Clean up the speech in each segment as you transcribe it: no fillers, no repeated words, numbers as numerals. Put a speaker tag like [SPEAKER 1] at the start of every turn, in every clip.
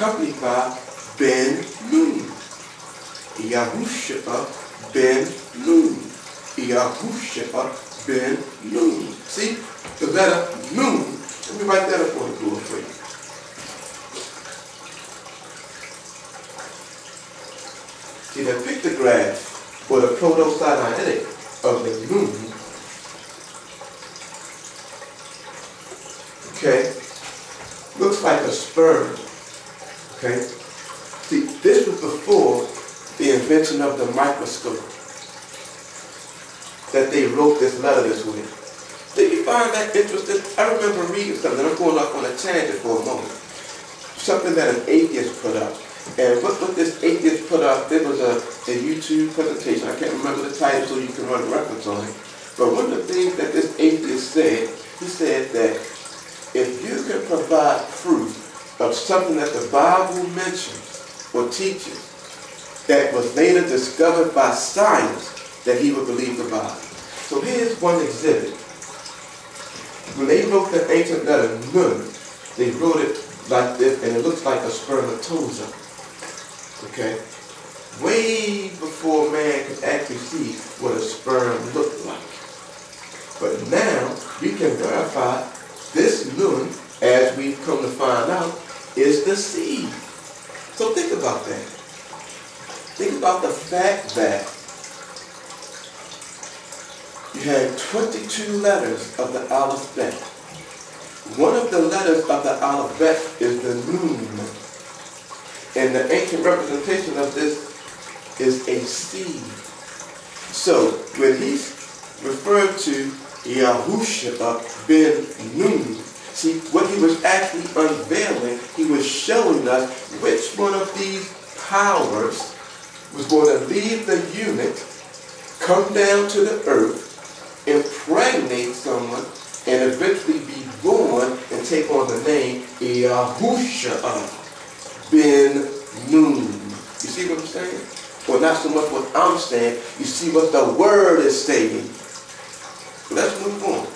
[SPEAKER 1] accompanied by Ben Nun. Yahushua Ben Nun. Yahushua Ben Nun. See, the letter Nun. Let me write that up on the board for you. See, the pictograph or the proto-Sinaitic of the Nun, okay, looks like a sperm. Okay? See, this was before the invention of the microscope that they wrote this letter this way. Did you find that interesting? I remember reading something. I'm going off on a tangent for a moment. Something that an atheist put up. And what this atheist put up, there was a YouTube presentation. I can't remember the title, so you can run a reference on it. But one of the things that this atheist said, he said that if you can provide proof of something that the Bible mentions or teaches that was later discovered by science, that he would believe the Bible. So here's one exhibit. When they wrote the ancient letter Nun, they wrote it like this, and it looks like a spermatozoa. Okay? Way before man could actually see what a sperm looked like. But now, we can verify this Nun, as we've come to find out, is the seed. So think about that. Think about the fact that you had 22 letters of the alphabet. One of the letters of the alphabet is the Nun. And the ancient representation of this is a seed. So when he's referred to Yahushua ben Nun, see, what he was actually unveiling, he was showing us which one of these powers was going to leave the unit, come down to the earth, impregnate someone, and eventually be born and take on the name Yahushua ben Nun. You see what I'm saying? Well, not so much what I'm saying, you see what the word is saying. So let's move on.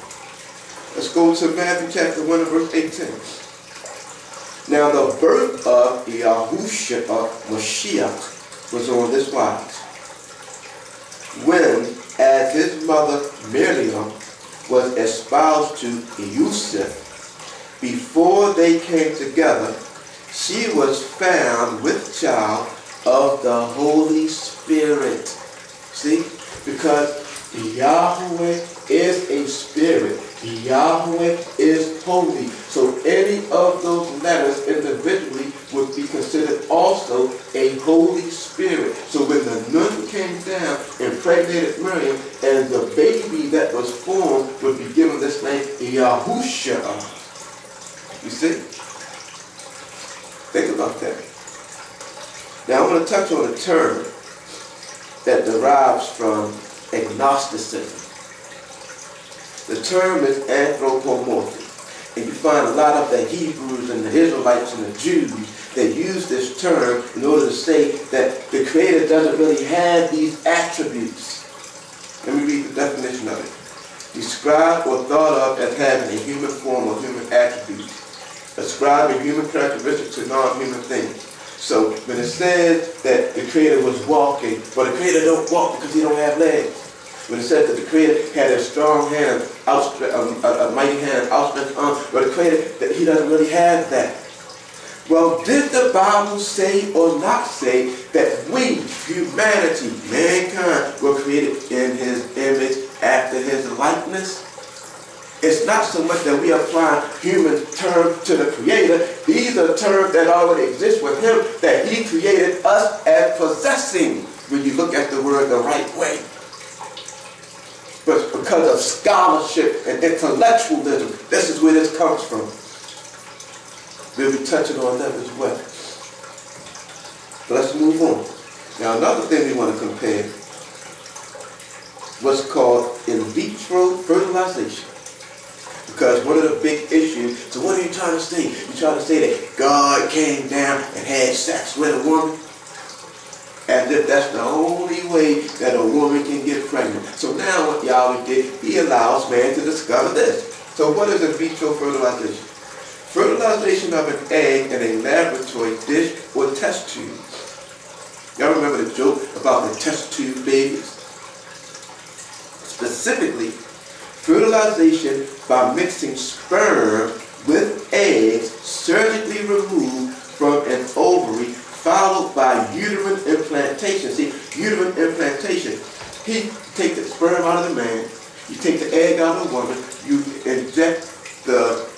[SPEAKER 1] Let's go to Matthew chapter 1 and verse 18. Now the birth of Yahushua Mashiach was on this wise. When, as his mother Miriam was espoused to Yusuf, before they came together, she was found with child of the Holy Spirit. See? Because Yahweh is a spirit. Yahweh is holy. So any of those letters individually would be considered also a Holy Spirit. So when the Nun came down, impregnated Miriam, and the baby that was formed would be given this name Yahushua. You see? Think about that. Now I want to touch on a term that derives from agnosticism. The term is anthropomorphic. And you find a lot of the Hebrews and the Israelites and the Jews that use this term in order to say that the Creator doesn't really have these attributes. Let me read the definition of it. Described or thought of as having a human form or human attributes. Ascribing human characteristics to non-human things. So when it says that the Creator was walking, well, the Creator don't walk because he don't have legs. When it says that the Creator had a strong hand, a mighty hand, outstretched arm, well, the Creator, that he doesn't really have that. Well, did the Bible say or not say that we, humanity, mankind, were created in his image after his likeness? It's not so much that we apply human terms to the Creator. These are terms that already exist with him that he created us as possessing when you look at the word the right way. But because of scholarship and intellectualism, this is where this comes from. We'll be touching on that as well. But let's move on. Now another thing we want to compare what's called in vitro fertilization. Because one of the big issues, so what are you trying to say? You're trying to say that God came down and had sex with a woman? As if that's the only way that a woman can get pregnant. So now what Yahweh did, he allows man to discover this. So what is in vitro fertilization? Fertilization of an egg in a laboratory dish or test tube. Y'all remember the joke about the test tube babies? Specifically, fertilization by mixing sperm with eggs surgically removed from an ovary, followed by uterine implantation. See, uterine implantation. He take the sperm out of the man, you take the egg out of the woman, you inject the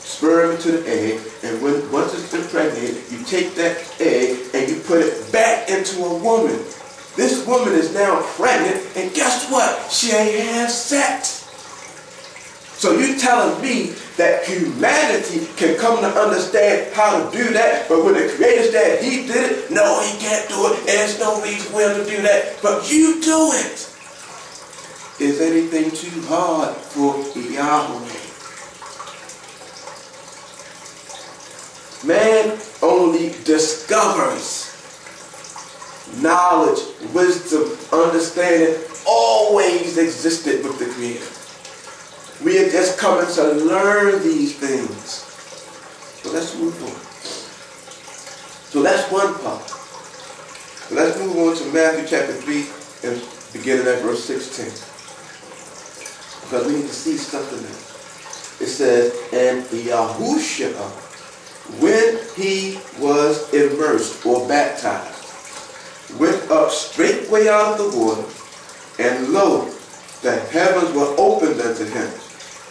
[SPEAKER 1] sperm into the egg, and once it's impregnated, you take that egg and you put it back into a woman. This woman is now pregnant, and guess what? She ain't have sex. So you telling me that humanity can come to understand how to do that, but when the Creator said He did it, no, He can't do it, and there's no reason for Him to do that, but you do it. Is anything too hard for Yahweh? Man only discovers. Knowledge, wisdom, understanding always existed with the Creator. We are just coming to learn these things. So let's move on. So that's one part. So let's move on to Matthew chapter 3 and beginning at verse 16. Because we need to see something there. It says, and Yahushua, when he was immersed or baptized, went up straightway out of the water, and lo, the heavens were opened unto him,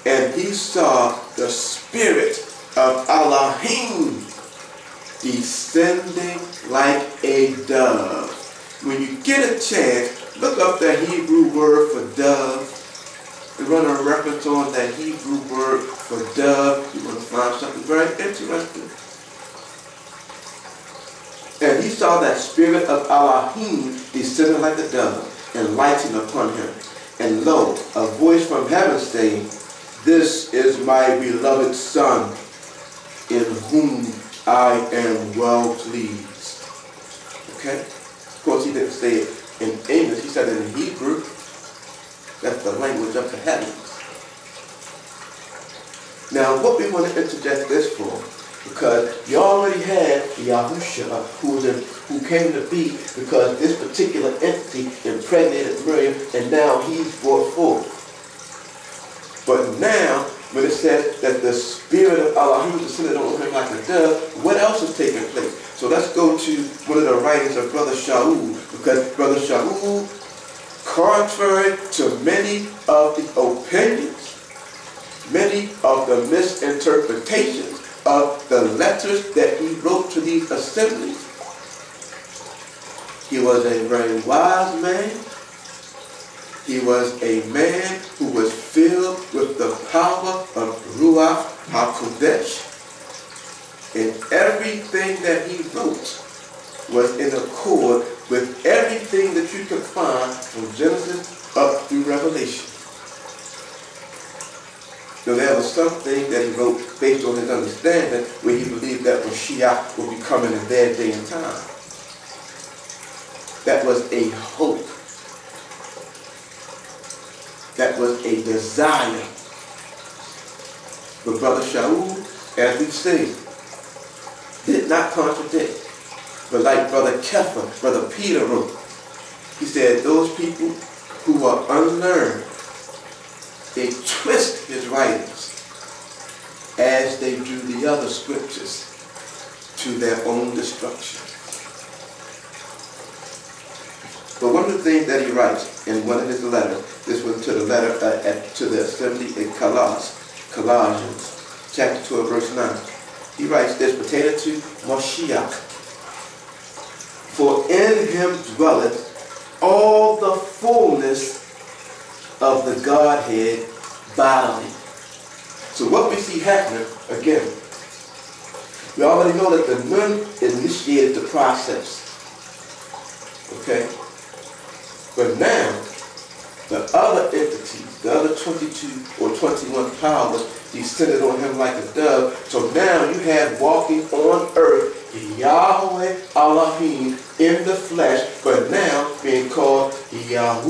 [SPEAKER 1] and he saw the Spirit of Elohim descending like a dove. When you get a chance, look up that Hebrew word for dove. We run a reference on that Hebrew word for dove. You're going to find something very interesting. And he saw that Spirit of Elohim descending like a dove and lighting upon him. And lo, a voice from heaven saying, this is my beloved Son, in whom I am well pleased. Okay? Of course, he didn't say it in English. He said it in Hebrew. That's the language of the heavens. Now, what we want to interject this for, because you already had Yahushua, who came to be because this particular entity impregnated Miriam, and now he's brought forth. But now, when it says that the Spirit of Elohim descended on him like a dove, what else is taking place? So let's go to one of the writings of Brother Shaul, because Brother Shaul, contrary to many of the opinions, many of the misinterpretations of the letters that he wrote to these assemblies, he was a very wise man. He was a man who was filled with the power of Ruach HaKodesh. And everything that he wrote was in accord with everything that you can find from Genesis up through Revelation. So there was something that he wrote based on his understanding where he believed that Mashiach would be coming in their day and time. That was a hope. That was a desire. But Brother Shaul, as we say, did not contradict. But like Brother Kepha, Brother Peter wrote, he said those people who are unlearned, they twist his writings as they do the other scriptures to their own destruction. But one of the things that he writes in one of his letters, this was to the letter to the assembly in Colossians, chapter 12, verse 9. He writes this pertaining to Mashiach. For in him dwelleth all the fullness of the Godhead bodily. So what we see happening, again, we already know that the Nun initiated the process. Okay? But now, the other entities, the other 22 or 21 powers descended on him like a dove. So now you have walking on earth Yahweh Elohim in the flesh, but now being called Yahuwah.